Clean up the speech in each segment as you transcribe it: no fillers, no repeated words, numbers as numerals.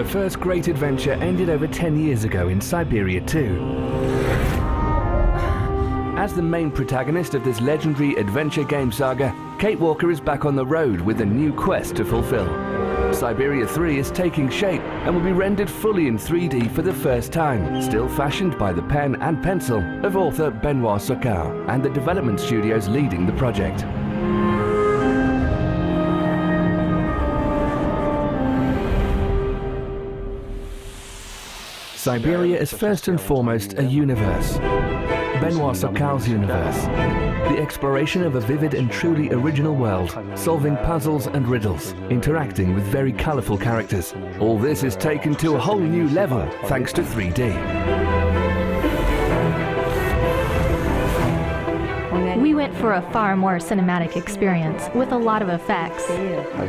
Her first great adventure ended over 10 years ago in Syberia 2. As the main protagonist of this legendary adventure game saga, Kate Walker is back on the road with a new quest to fulfill. Syberia 3 is taking shape and will be rendered fully in 3D for the first time, still fashioned by the pen and pencil of author Benoit Sokal and the development studios leading the project. Syberia is first and foremost a universe. Benoit Sokal's universe. The exploration of a vivid and truly original world, solving puzzles and riddles, interacting with very colourful characters. All this is taken to a whole new level thanks to 3D. We went for a far more cinematic experience with a lot of effects.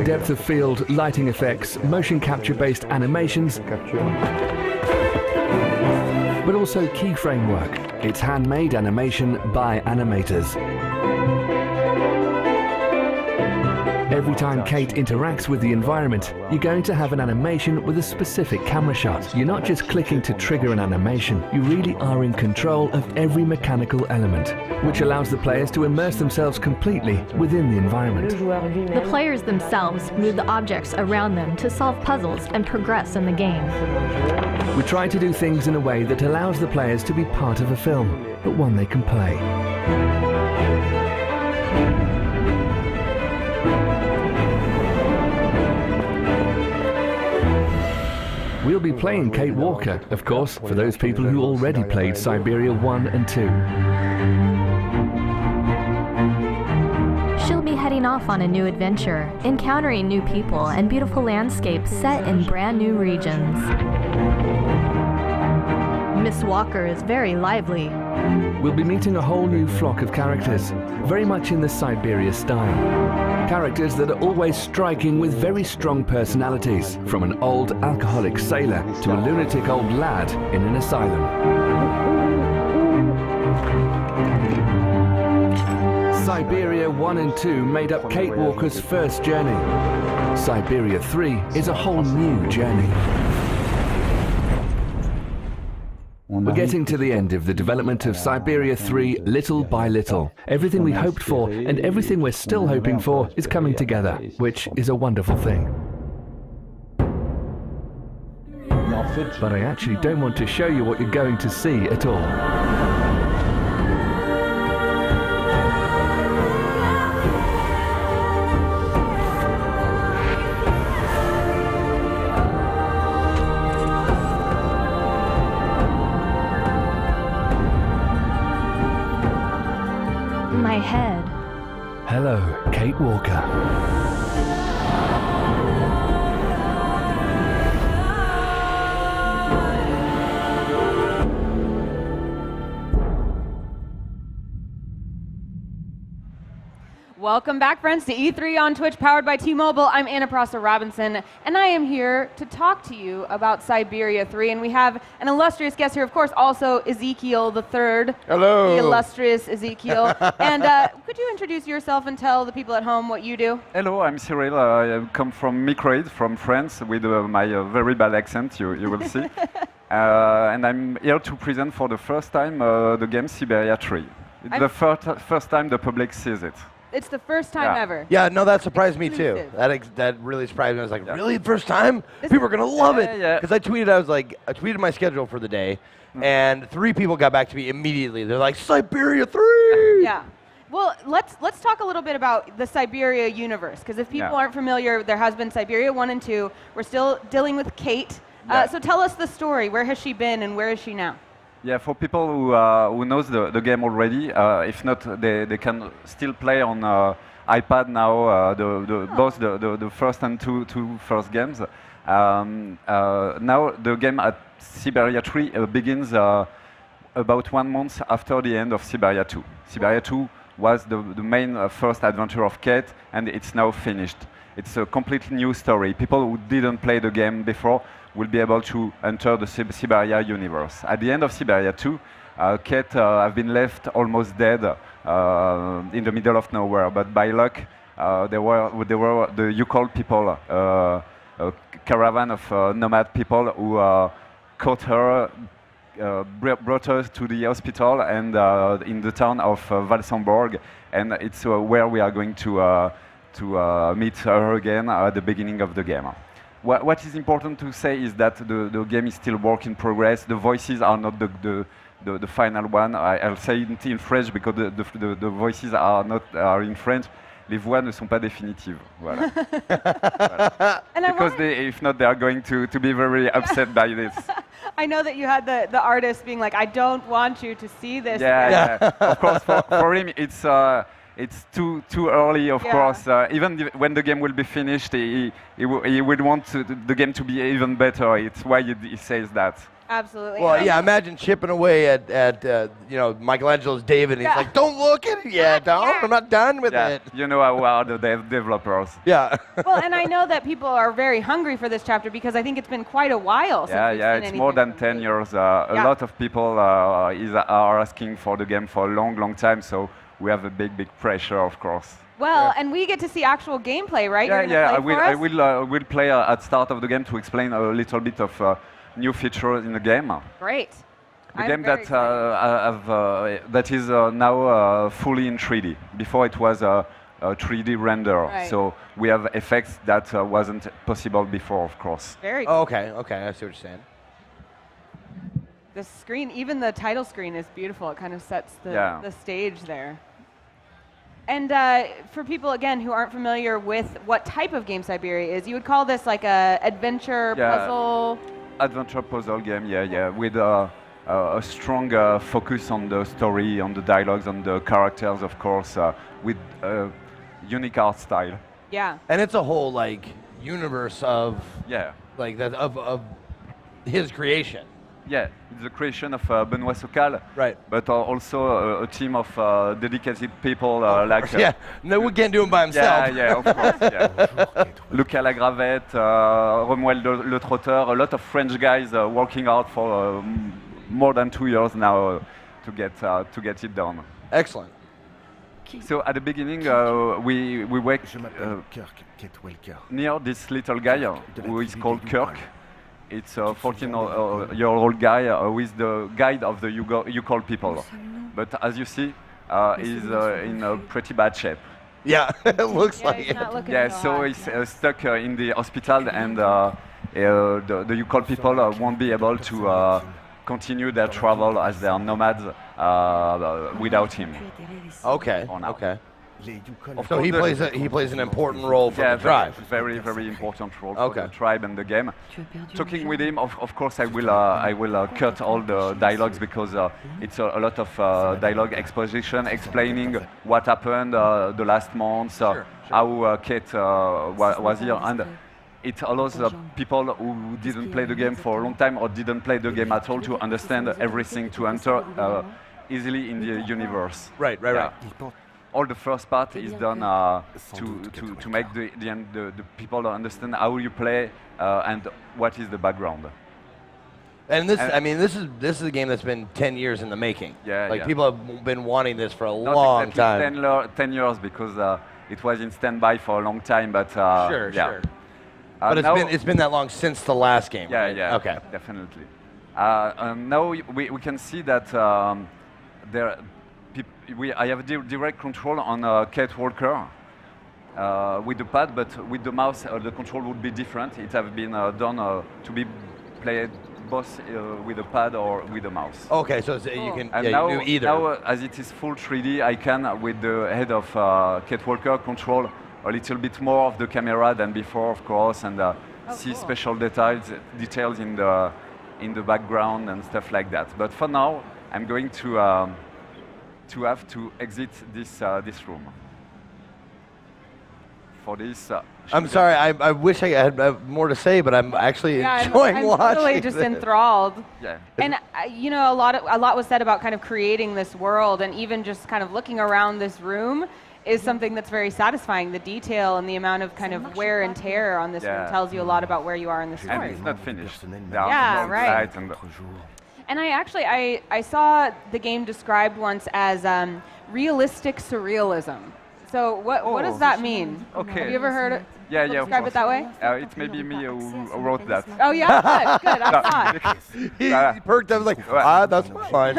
Depth of field, lighting effects, motion capture based animations, but also keyframe work. It's handmade animation by animators. Every time Kate interacts with the environment, you're going to have an animation with a specific camera shot. You're not just clicking to trigger an animation, you really are in control of every mechanical element, which allows the players to immerse themselves completely within the environment. The players themselves move the objects around them to solve puzzles and progress in the game. We try to do things in a way that allows the players to be part of a film, but one they can play. We'll be playing Kate Walker, of course, for those people who already played Syberia 1 and 2. She'll be heading off on a new adventure, encountering new people and beautiful landscapes set in brand new regions. Miss Walker is very lively. We'll be meeting a whole new flock of characters, very much in the Syberia style. Characters that are always striking with very strong personalities, from an old alcoholic sailor to a lunatic old lad in an asylum. Syberia 1 and 2 made up Kate Walker's first journey. Syberia 3 is a whole new journey. We're getting to the end of the development of Syberia 3 little by little. Everything we hoped for and everything we're still hoping for is coming together, which is a wonderful thing. But I actually don't want to show you what you're going to see at all. My head. Hello, Kate Walker. Welcome back, friends, to E3 on Twitch, powered by T-Mobile. I'm Anna Prosser-Robinson, and I am here to talk to you about Syberia 3. And we have an illustrious guest here, of course, also Ezekiel the Third. Hello. The illustrious Ezekiel. And could you introduce yourself and tell the people at home what you do? Hello, I'm Cyril. I come from Microid, from France, with my very bad accent, you will see. And I'm here to present for the first time the game Syberia 3. It's the first time the public sees it. It's the first time ever. Yeah, no, that surprised me too. That really surprised me. I was like, really, first time? People are gonna love it. Because I tweeted my schedule for the day, and 3 people got back to me immediately. They're like, Syberia 3. Yeah. Well, let's talk a little bit about the Syberia universe, because if people aren't familiar, there has been Syberia 1 and 2. We're still dealing with Kate. So tell us the story. Where has she been, and where is she now? Yeah, for people who knows the game already, if not, they can still play on iPad now. Both the first and two first games. Now the game at Syberia 3 begins about 1 month after the end of Syberia 2. Syberia 2 was the main first adventure of Kate, and it's now finished. It's a completely new story. People who didn't play the game before will be able to enter the Syberia universe. At the end of Syberia 2, Kate have been left almost dead in the middle of nowhere, but by luck, there were the Yukol people caravan of nomad people who caught her, brought her to the hospital and in the town of Valsemborg, and it's where we are going to meet her again at the beginning of the game. What is important to say is that the game is still work in progress. The voices are not the final one. I'll say it in French because the voices are in French. Les voix ne sont pas définitives. Voilà. Voilà. Because if not, they are going to be very upset by this. I know that you had the artist being like, I don't want you to see this. Yeah. Of course, for him, it's too early, of course. Even when the game will be finished, he would want the game to be even better. It's why he says that. Absolutely. Well, yeah, imagine chipping away at Michelangelo's David, and he's like, don't look at it yet, I'm not done with it. You know how are the developers. Yeah. Well, and I know that people are very hungry for this chapter because I think it's been quite a while since we've seen it's more than 10 years. A lot of people are asking for the game for a long time, so we have a big pressure, of course. Well, and we get to see actual gameplay, right? I will play at start of the game to explain a little bit of new features in the game. Great. The game that is now fully in 3D. Before it was a 3D render, right. So we have effects that wasn't possible before, of course. Very cool. Oh, okay, I see what you're saying. The screen, even the title screen is beautiful. It kind of sets the stage there. And for people, again, who aren't familiar with what type of game Syberia is, you would call this like a adventure puzzle? Adventure puzzle game, with a strong focus on the story, on the dialogues, on the characters, of course, with unique art style. Yeah. And it's a whole like universe of like that of his creation. Yeah, it's the creation of Benoît Socal, right? But also a team of dedicated people like. No, we can't do him by himself. Of course. Lucas Lagravette, Romuald Le Trotteur, a lot of French guys working hard for more than 2 years now to get it done. Excellent. So at the beginning, we wake near this little guy who is called Kirk. It's a 14-year-old guy who is the guide of the Yukol people. But as you see, he's in a pretty bad shape. Yeah, it looks like it. So he's stuck in the hospital, and the Yukol people won't be able to continue their travel as they are nomads without him. Okay. So he plays an important role for the tribe. Very important role for the tribe and the game. Talking with him, of course, I will cut all the dialogues because it's a lot of dialogue exposition explaining what happened the last months, how Kate was here, and it allows people who didn't play the game for a long time or didn't play the game at all to understand everything, to enter easily in the universe. Right. All the first part is done to make the people understand how you play and what is the background. And this is a game that's been 10 years in the making. People have been wanting this for a long time. 10 years because it was in standby for a long time, but sure. But it's been that long since the last game. Right? Okay. Definitely. Now we can see that I have direct control on Kate Walker with the pad, but with the mouse the control would be different. It has been done to be played both with the pad or with the mouse. Okay, so you can do either. Now, as it is full 3D, I can, with the head of Kate Walker, control a little bit more of the camera than before, of course, and see special details in the background and stuff like that. But for now, I'm going to have to exit this room. For this, I'm sorry. I wish I had more to say, but I'm actually enjoying watching. I'm totally just enthralled. Yeah. And a lot was said about kind of creating this world, and even just kind of looking around this room is something that's very satisfying. The detail and the amount of kind of wear and tear on this room tells you a lot about where you are in the story. And it's not finished. Right. And I saw the game described once as realistic surrealism. So what does that mean? Okay. Have you ever heard it? Yeah, people yeah. describe it that way? It may be me who wrote that. Oh yeah, good. I thought. He perked up like, that's fine.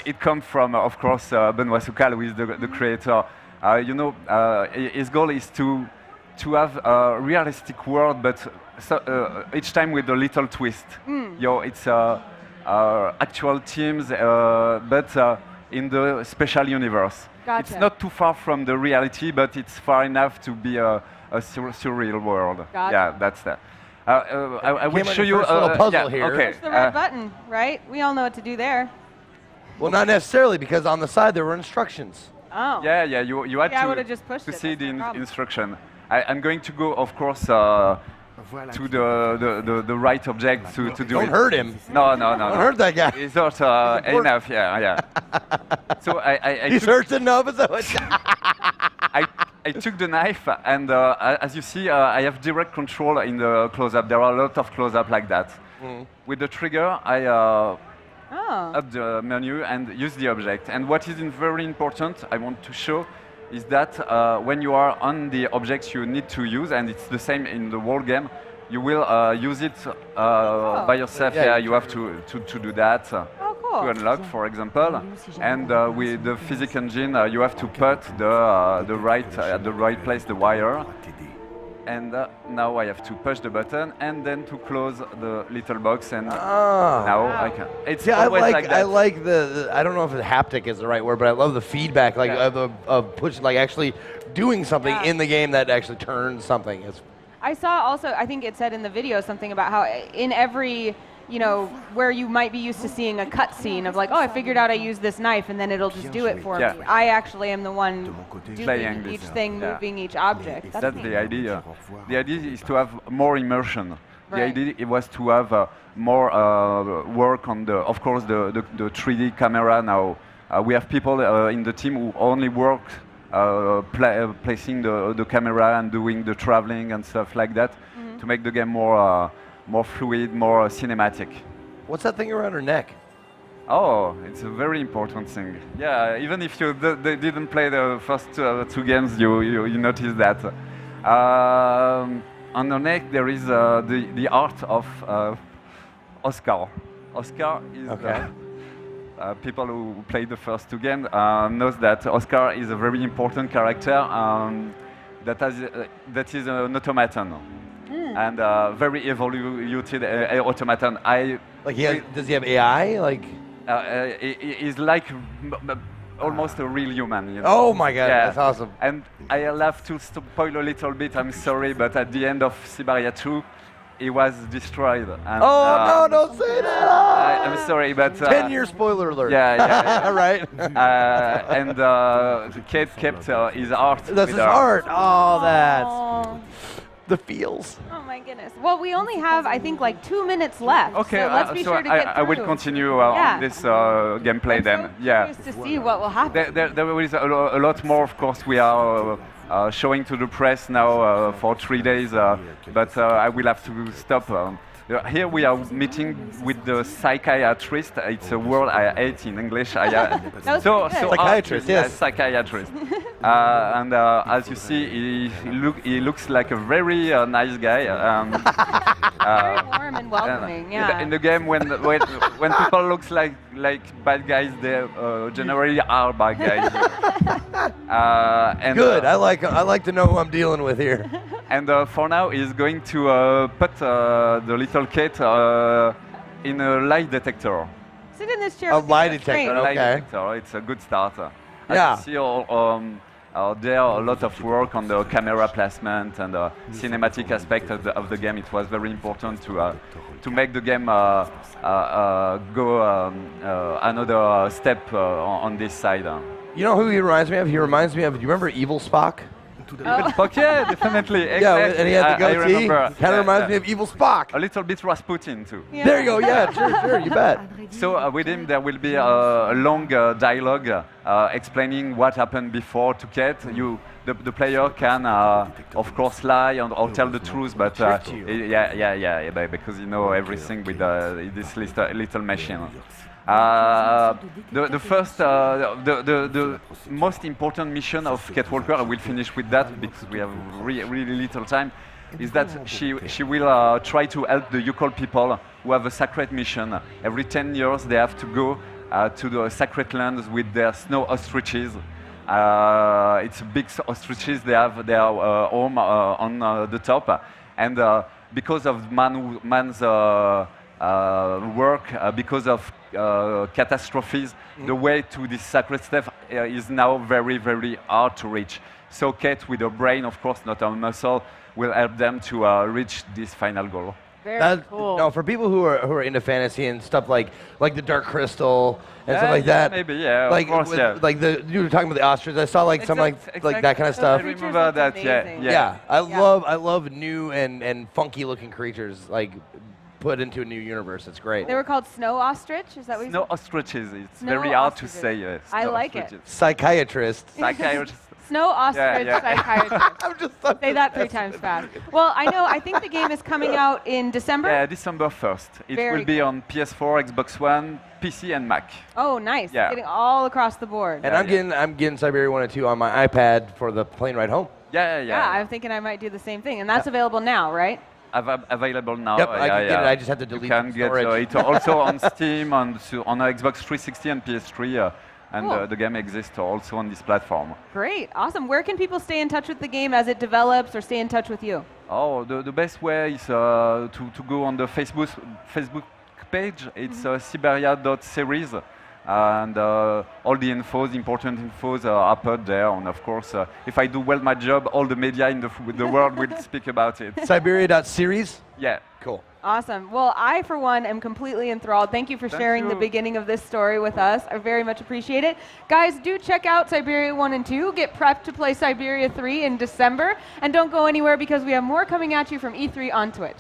It comes from, of course, Benoît Soukal, who is the creator. His goal is to have a realistic world, but each time with a little twist. It's actual teams, but in the special universe. Gotcha. It's not too far from the reality, but it's far enough to be a surreal world. Gotcha. Yeah, that's that. I will show you a little puzzle here. Okay. Push the red button, right? We all know what to do there. Well, not necessarily, because on the side there were instructions. Oh. Yeah, you had I would've just pushed to it, see that's the no problem. instruction. I'm going to go, of course, to the right object to do Don't it. hurt him. No. Don't hurt that guy. It's not enough. Yeah. So He's hurt enough. Is that what? I took the knife, and as you see, I have direct control in the close-up. There are a lot of close-up like that. With the trigger, I up the menu and use the object. And what is very important, I want to show, is that when you are on the objects you need to use, and it's the same in the whole game, you will use it by yourself. Yeah, you have to do that. To unlock, for example, and with the physics engine, you have to put at the right place the wire, and now I have to push the button and then to close the little box, and now I can. It's always like that. I like the I don't know if the haptic is the right word, but I love the feedback, like of push, like actually doing something in the game that actually turns something. I saw also, I think it said in the video something about how in every, where you might be used to seeing a cutscene of like, oh, I figured out I use this knife and then it'll just do it for me. I actually am the one doing each thing, moving each object. That's the idea. The idea is to have more immersion. The idea was to have more work on of course, the 3D camera now. We have people in the team who only work placing the camera and doing the traveling and stuff like that to make the game more fluid, more cinematic. What's that thing around her neck? Oh, it's a very important thing. Yeah, even if you didn't play the first two games, you notice that. On the neck there is the art of Oscar. Oscar is people who played the first two games knows that Oscar is a very important character that is an automaton. And very evoluted automaton. Does he have AI? He's like almost a real human. Oh my God, that's awesome. And I'll have to spoil a little bit, I'm sorry, but at the end of Syberia 2, he was destroyed. And, no, don't say that! I'm sorry, but... 10-year spoiler alert. Yeah. Right? And Kate kept his art. That's his art. Oh, that's... The feels. Oh my goodness. Well, we only have, I think, like 2 minutes left. Okay, so let's be sure to get through. I will continue on this gameplay then. Curious to see what will happen. There is a lot more, of course. We are showing to the press now for 3 days, but I will have to stop. Here we are meeting with the psychiatrist. It's a word I hate in English. Psychiatrist, yes. Psychiatrist. And as you see, he looks like a very nice guy. Very warm and welcoming. In the game, when people looks like bad guys, they generally are bad guys. Good. I like to know who I'm dealing with here. And for now, he's going to put the little Kate in a lie detector. Sit in this chair. A lie detector. A lie detector. It's a good start. Yeah. As you see, there are a lot of work on the camera placement and the cinematic aspect of the game. It was very important to make the game go another step on this side. You know who he reminds me of? He reminds me of, do you remember Evil Spock? Spock, yeah, definitely. Yeah, and he had the goatee. Kind of reminds me of Evil Spock. A little bit Rasputin too. Yeah. There you go. Yeah, sure, you bet. So with him, there will be a long dialogue explaining what happened before to Kate. The player can, of course, lie or tell the truth, but because you know everything with this little machine. The first, the most important mission of Kate Walker, I will finish with that because we have really little time, is that she will try to help the Yukon people who have a sacred mission. Every 10 years they have to go to the sacred lands with their snow ostriches. It's big ostriches, they have their home on the top. And because of man's work, because of catastrophes, the way to this sacred stuff is now very hard to reach. So Kate, with her brain, of course, not her muscle, will help them to reach this final goal. Very cool. No, for people who are into fantasy and stuff like the Dark Crystal and stuff like that. Maybe, yeah, like, of course, yeah. Like you were talking about the ostrich. I saw like some like that kind of stuff. I remember that. Yeah. I love new and funky looking creatures like put into a new universe. It's great. They were called snow ostrich. Is that what you said? Snow ostriches. It's Snow very hard to ostriches. say. I like it. Psychiatrist. Psychiatrist. Snow ostrich psychiatrist. I'm just Say that 3 times fast. Well, I think the game is coming out in December. Yeah, December 1st. It Very will be on PS4, Xbox One, PC, and Mac. Oh, nice. Yeah. Getting all across the board. And I'm getting Syberia 1 and 2 on my iPad for the plane ride home. Yeah, I'm thinking I might do the same thing. And that's available now, right? Available now. Yep, I can get it. I just have to delete you can get it also on Steam, on Xbox 360 and PS3. And Cool. the game exists also on this platform. Great, awesome. Where can people stay in touch with the game as it develops or stay in touch with you? Oh, the best way is to go on the Facebook page. It's Syberia.series. And all the important infos are put there. And of course, if I do well my job, all the media in the world will speak about it. Syberia.series? Yeah. Cool. Awesome. Well, I, for one, am completely enthralled. Thank you for sharing the beginning of this story with us. I very much appreciate it. Guys, do check out Syberia 1 and 2. Get prepped to play Syberia 3 in December. And don't go anywhere because we have more coming at you from E3 on Twitch.